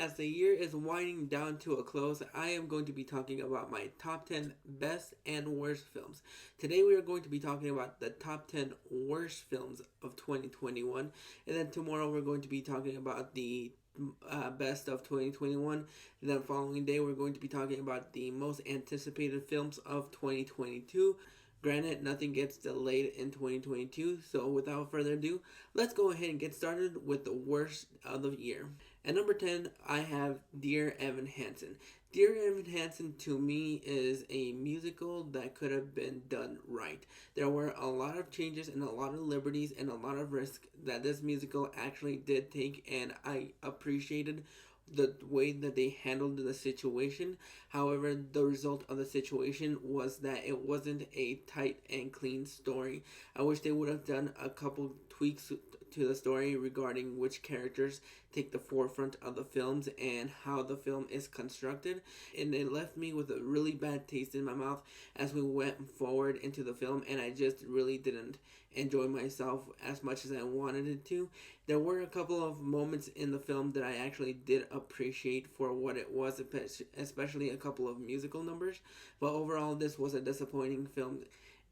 as the year is winding down to a close, I am going to be talking about my top 10 best and worst films. Today, we are going to be talking about the top 10 worst films of 2021, and then tomorrow, we're going to be talking about the best of 2021. And then, following day, we're going to be talking about the most anticipated films of 2022. Granted, nothing gets delayed in 2022, so without further ado, let's go ahead and get started with the worst of the year. At number 10, I have Dear Evan Hansen. Dear Evan Hansen to me is a musical that could have been done right. There were a lot of changes and a lot of liberties and a lot of risk that this musical actually did take, and I appreciated the way that they handled the situation. However, the result of the situation was that it wasn't a tight and clean story. I wish they would have done a couple tweaks to the story regarding which characters take the forefront of the films and how the film is constructed. And it left me with a really bad taste in my mouth as we went forward into the film, and I just really didn't enjoy myself as much as I wanted it to. There were a couple of moments in the film that I actually did appreciate for what it was, especially a couple of musical numbers, but overall this was a disappointing film.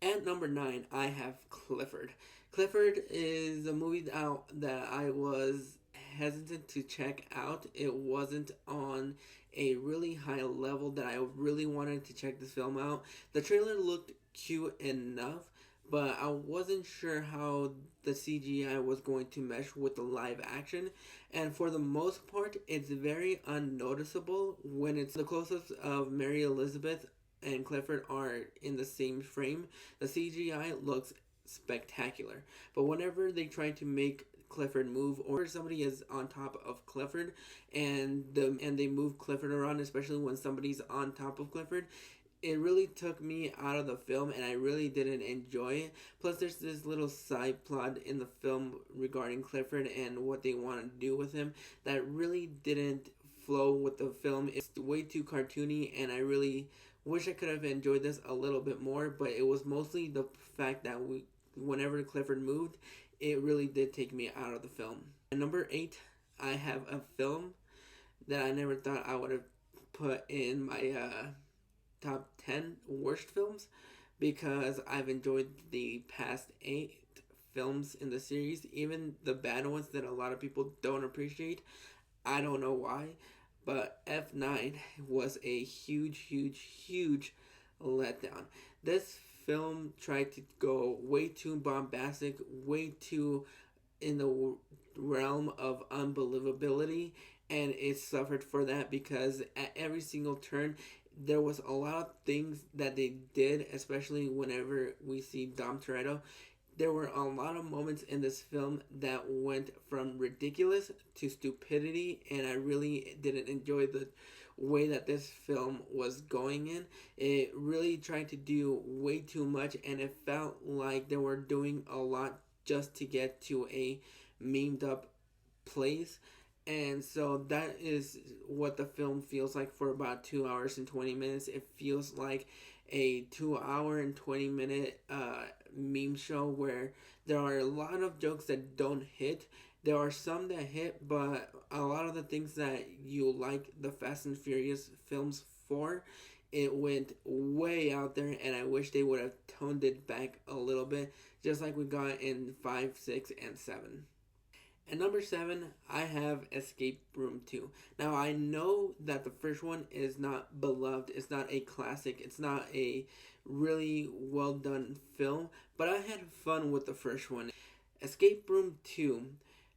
At number 9, I have Clifford. Clifford is a movie that I was hesitant to check out. It wasn't on a really high level that I really wanted to check this film out. The trailer looked cute enough, but I wasn't sure how the CGI was going to mesh with the live action. And for the most part, it's very unnoticeable when it's the close-ups of Mary Elizabeth and Clifford are in the same frame. The CGI looks spectacular. But whenever they try to make Clifford move, or somebody is on top of Clifford and they move Clifford around, especially when somebody's on top of Clifford, it really took me out of the film and I really didn't enjoy it. Plus, there's this little side plot in the film regarding Clifford and what they want to do with him that really didn't flow with the film. It's way too cartoony, and I really wish I could have enjoyed this a little bit more, but it was mostly the fact that whenever Clifford moved, it really did take me out of the film. At number 8, I have a film that I never thought I would have put in my top 10 worst films, because I've enjoyed the past 8 films in the series, even the bad ones that a lot of people don't appreciate. I don't know why, but F9 was a huge letdown. This film tried to go way too bombastic, way too in the realm of unbelievability, and it suffered for that because at every single turn there was a lot of things that they did, especially whenever we see Dom Toretto. There were a lot of moments in this film that went from ridiculous to stupidity, and I really didn't enjoy the way that this film was going in. It really tried to do way too much, and it felt like they were doing a lot just to get to a memed up place. And so that is what the film feels like for about 2 hours and 20 minutes. It feels like a 2 hour and 20 minute meme show where there are a lot of jokes that don't hit. There are some that hit, but a lot of the things that you like the Fast and Furious films for, it went way out there, and I wish they would have toned it back a little bit, just like we got in 5, 6, and 7. At number 7, I have Escape Room 2. Now, I know that the first one is not beloved. It's not a classic. It's not a really well done film. But I had fun with the first one. Escape Room 2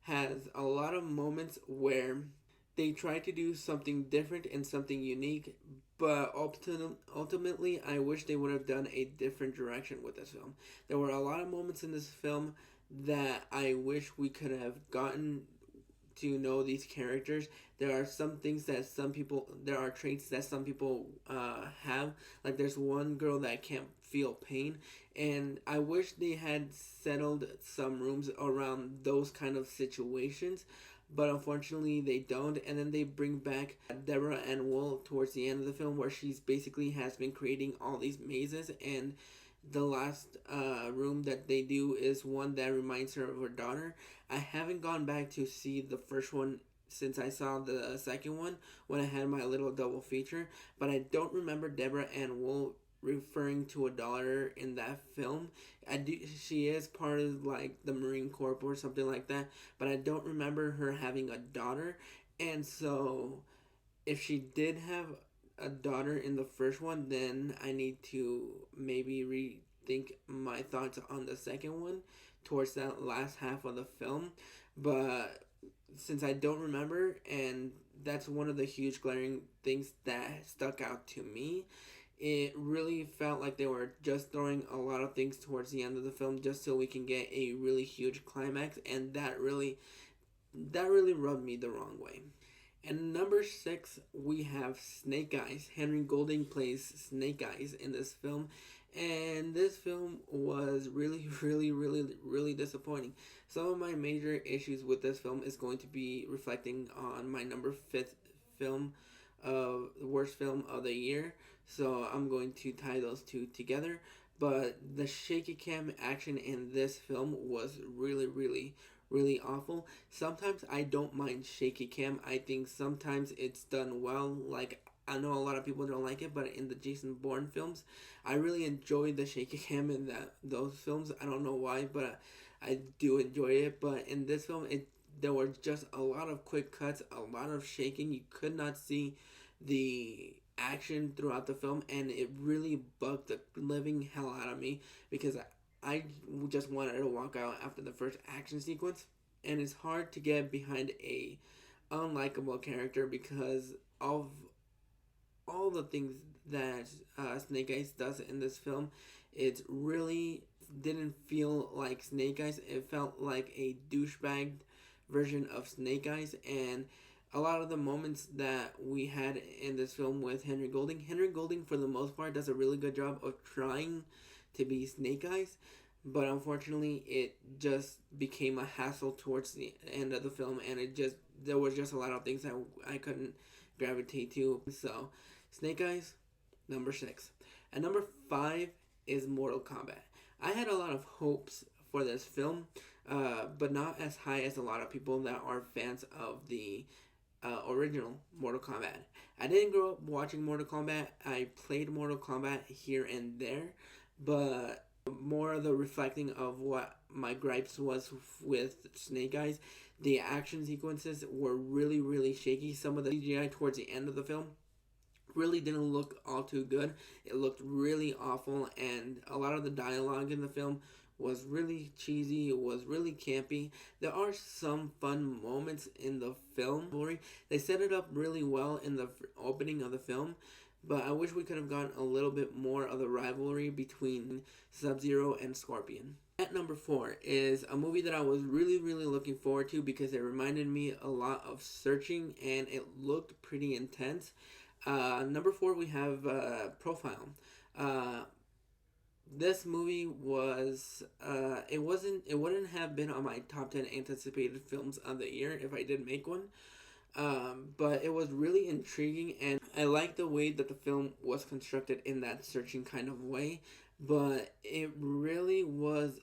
has a lot of moments where they try to do something different and something unique. But ultimately, I wish they would have done a different direction with this film. There were a lot of moments in this film that I wish we could have gotten to know these characters. There are some things that there are traits that some people have. Like there's one girl that can't feel pain, and I wish they had settled some rooms around those kind of situations. But unfortunately, they don't. And then they bring back Deborah Ann Wool towards the end of the film, where she's basically has been creating all these mazes, and the last room that they do is one that reminds her of her daughter. I haven't gone back to see the first one since I saw the second one when I had my little double feature, but I don't remember Deborah Ann Wool referring to a daughter in that film. I do. She is part of like the Marine Corps or something like that, but I don't remember her having a daughter. And so, if she did have a daughter in the first one, then I need to maybe rethink my thoughts on the second one towards that last half of the film. But since I don't remember, and that's one of the huge glaring things that stuck out to me, it really felt like they were just throwing a lot of things towards the end of the film just so we can get a really huge climax, and that really rubbed me the wrong way. And number six, we have Snake Eyes. Henry Golding plays Snake Eyes in this film, and this film was really, really disappointing. Some of my major issues with this film is going to be reflecting on my number fifth film of the worst film of the year. So I'm going to tie those two together. But the shaky cam action in this film was really awful. Sometimes I don't mind shaky cam. I think sometimes it's done well. Like, I know a lot of people don't like it, but in the Jason Bourne films, I really enjoy the shaky cam in those films. I don't know why, but I do enjoy it. But in this film, there were just a lot of quick cuts, a lot of shaking. You could not see the action throughout the film, and it really bugged the living hell out of me because I just wanted to walk out after the first action sequence. And it's hard to get behind a unlikable character because of all the things that Snake Eyes does in this film. It really didn't feel like Snake Eyes. It felt like a douchebag version of Snake Eyes, and a lot of the moments that we had in this film with Henry Golding for the most part does a really good job of trying to be Snake Eyes, but unfortunately it just became a hassle towards the end of the film, and there was just a lot of things that I couldn't gravitate to. So Snake Eyes, number six. And number five is Mortal Kombat. I had a lot of hopes for this film, but not as high as a lot of people that are fans of the original Mortal Kombat. I didn't grow up watching Mortal Kombat. I played Mortal Kombat here and there, but more of the reflecting of what my gripes was with Snake Eyes. The action sequences were really shaky. Some of the CGI towards the end of the film really didn't look all too good. It looked really awful, and a lot of the dialogue in the film was really cheesy. It was really campy. There are some fun moments in the film. They set it up really well in the opening of the film, but I wish we could have gotten a little bit more of the rivalry between Sub-Zero and Scorpion. At number four is a movie that I was really looking forward to because it reminded me a lot of Searching, and it looked pretty intense. Number four, we have Profile. This movie was it wouldn't have been on my top 10 anticipated films of the year if I did make one. But it was really intriguing, and I liked the way that the film was constructed in that searching kind of way, but it really was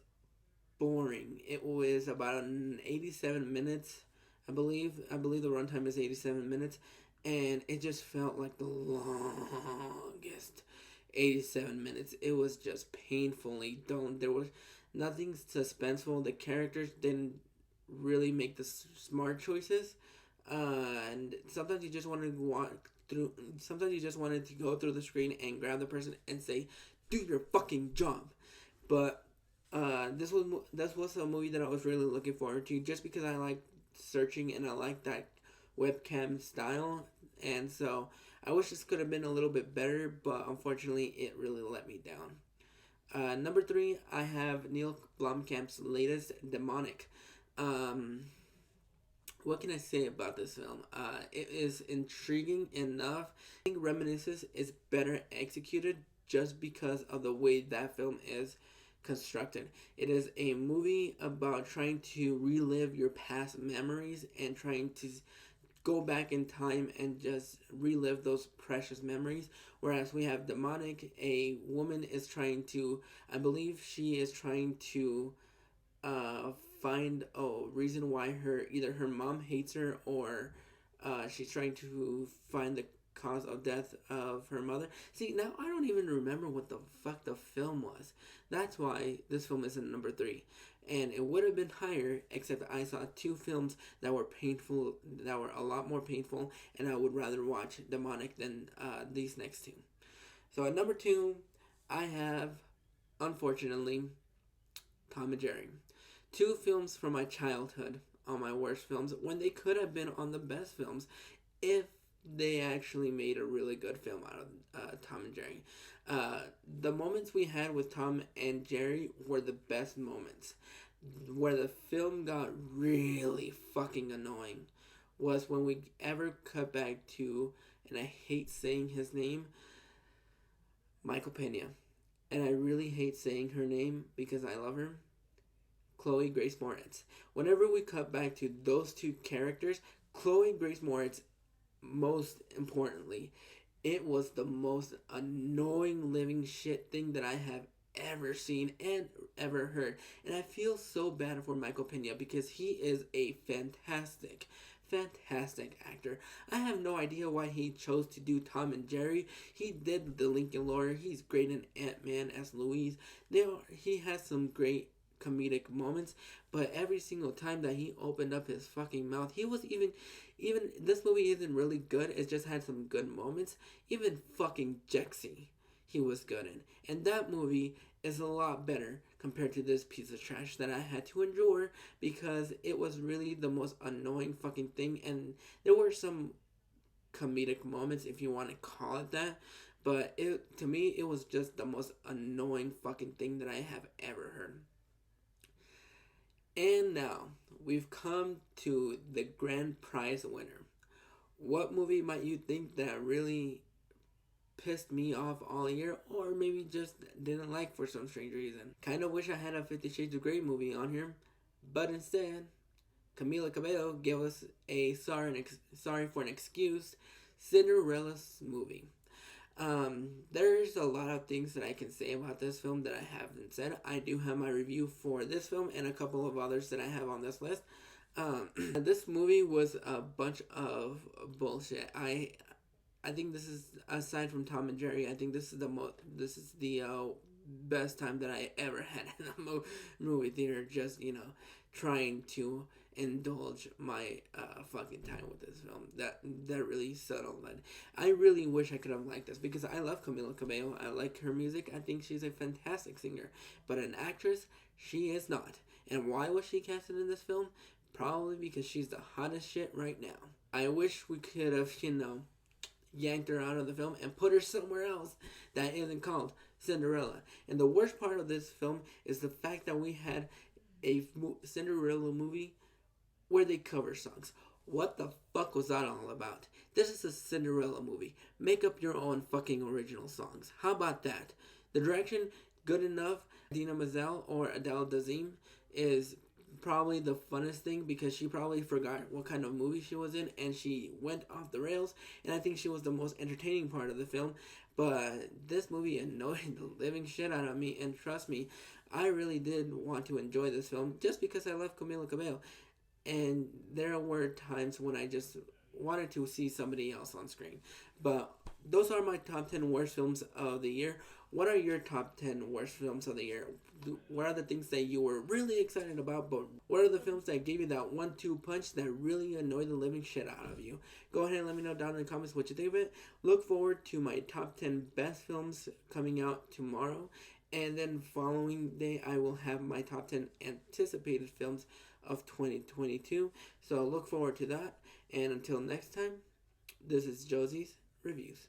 boring. It was about 87 minutes, I believe. I believe the runtime is 87 minutes, and it just felt like the longest 87 minutes. It was just painfully done. There was nothing suspenseful. The characters didn't really make the smart choices. And sometimes you just wanted to walk through. Sometimes you just wanted to go through the screen and grab the person and say, "Do your fucking job." But this was a movie that I was really looking forward to, just because I like Searching and I like that webcam style, and so I wish this could have been a little bit better, but unfortunately, it really let me down. Number three, I have Neil Blomkamp's latest, Demonic. What can I say about this film? It is intriguing enough. I think Reminiscence is better executed just because of the way that film is constructed. It is a movie about trying to relive your past memories and trying to go back in time and just relive those precious memories. Whereas we have Demonic, a woman is trying to, I believe she is trying to find a reason why either her mom hates her, or she's trying to find the cause of death of her mother. See, now I don't even remember what the fuck the film was. That's why this film isn't number 3. And it would have been higher, except I saw 2 films that were painful, that were a lot more painful, and I would rather watch Demonic than these next 2. So at number 2, I have, unfortunately, Tom and Jerry. 2 films from my childhood on my worst films, when they could have been on the best films if they actually made a really good film out of Tom and Jerry. The moments we had with Tom and Jerry were the best moments. Where the film got really fucking annoying was when we ever cut back to, and I hate saying his name, Michael Pena. And I really hate saying her name because I love her. Chloe Grace Moretz. Whenever we cut back to those 2 characters, Chloe Grace Moretz, most importantly, it was the most annoying living shit thing that I have ever seen and ever heard. And I feel so bad for Michael Pena because he is a fantastic actor. I have no idea why he chose to do Tom and Jerry. He did The Lincoln Lawyer. He's great in Ant-Man as Louise. He has some great comedic moments, but every single time that he opened up his fucking mouth, he was even this movie isn't really good. It just had some good moments. Even fucking Jexy, he was good in. And that movie is a lot better compared to this piece of trash that I had to endure because it was really the most annoying fucking thing. And there were some comedic moments, if you want to call it that, but to me, it was just the most annoying fucking thing that I have ever heard. And now, we've come to the grand prize winner. What movie might you think that really pissed me off all year, or maybe just didn't like for some strange reason? Kind of wish I had a 50 Shades of Grey movie on here, but instead, Camila Cabello gave us a sorry for an excuse, Cinderella's movie. There's a lot of things that I can say about this film that I haven't said. I do have my review for this film and a couple of others that I have on this list. This movie was a bunch of bullshit. I think this is, aside from Tom and Jerry, I think this is the best time that I ever had in a movie theater. Just trying to indulge my fucking time with this film. That really settled it. I really wish I could have liked this because I love Camila Cabello. I like her music. I think she's a fantastic singer. But an actress, she is not. And why was she casted in this film? Probably because she's the hottest shit right now. I wish we could have, yanked her out of the film and put her somewhere else that isn't called Cinderella. And the worst part of this film is the fact that we had a Cinderella movie where they cover songs. What the fuck was that all about? This is a Cinderella movie. Make up your own fucking original songs. How about that? The direction, good enough. Dina Menzel or Adele Dazeem is probably the funnest thing because she probably forgot what kind of movie she was in and she went off the rails, and I think she was the most entertaining part of the film. But this movie annoyed the living shit out of me, and trust me, I really did want to enjoy this film just because I love Camila Cabello. And there were times when I just wanted to see somebody else on screen. But those are my top 10 worst films of the year. What are your top 10 worst films of the year? What are the things that you were really excited about, but what are the films that gave you that 1-2 punch that really annoyed the living shit out of you? Go ahead and let me know down in the comments what you think of it. Look forward to my top 10 best films coming out tomorrow. And then following day, I will have my top 10 anticipated films of 2022. So look forward to that. And until next time, this is Josie's Reviews.